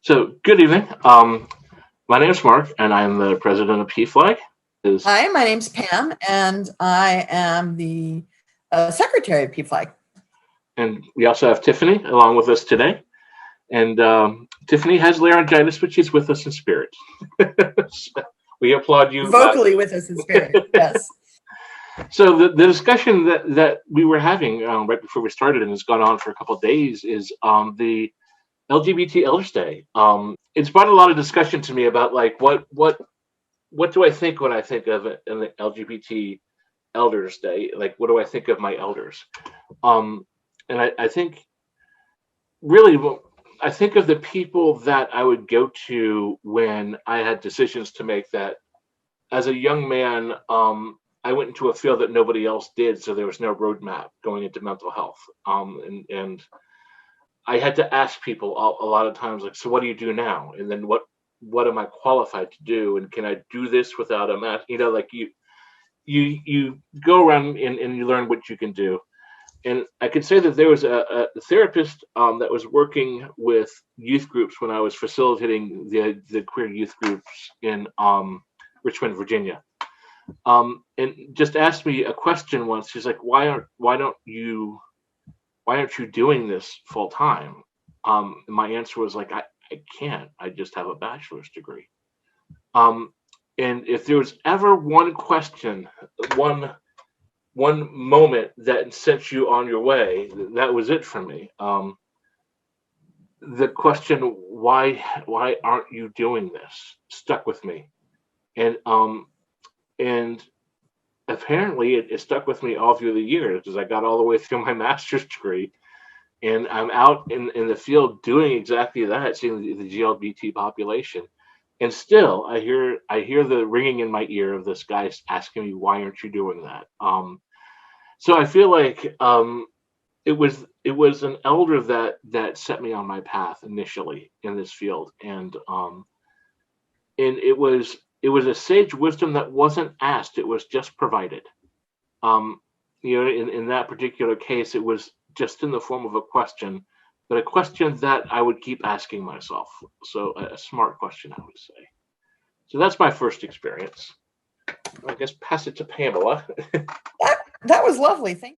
So, good evening. My name is Mark, and I'm the president of PFLAG. Is Hi, my name's Pam, and I am the secretary of PFLAG. and we also have Tiffany along with us today. And Tiffany has laryngitis, but she's with us in spirit. So we applaud you. Vocally with us in spirit, yes. So the discussion that we were having right before we started, and has gone on for a couple of days, is the LGBT Elders Day. It's brought a lot of discussion to me about like what do I think when I think of an LGBT Elders Day? Like, what do I think of my elders? Um, and I think really, I think of the people that I would go to when I had decisions to make. That as a young man, I went into a field that nobody else did, so there was no roadmap going into mental health. And I had to ask people a lot of times, like, so what do you do now? And then what am I qualified to do? And can I do this without a mask? Like you go around and you learn what you can do. And I could say that there was a therapist that was working with youth groups when I was facilitating the queer youth groups in Richmond, Virginia. And just asked me a question once. She's like, why aren't you doing this full time? And my answer was like, I can't. I just have a bachelor's degree. Um, and if there was ever one question, one one moment that sent you on your way, that was it for me. The question, why aren't you doing this, stuck with me, and and apparently it stuck with me all through the years because I got all the way through my master's degree, and I'm out in the field doing exactly that, seeing the GLBT population. And still, I hear the ringing in my ear of this guy asking me, "Why aren't you doing that?" So I feel like it was an elder that set me on my path initially in this field, and it was a sage wisdom that wasn't asked; it was just provided. Um, in that particular case, it was just in the form of a question, but a question that I would keep asking myself. So a smart question, I would say. So that's my first experience. I guess pass it to Pamela. That was lovely. Thank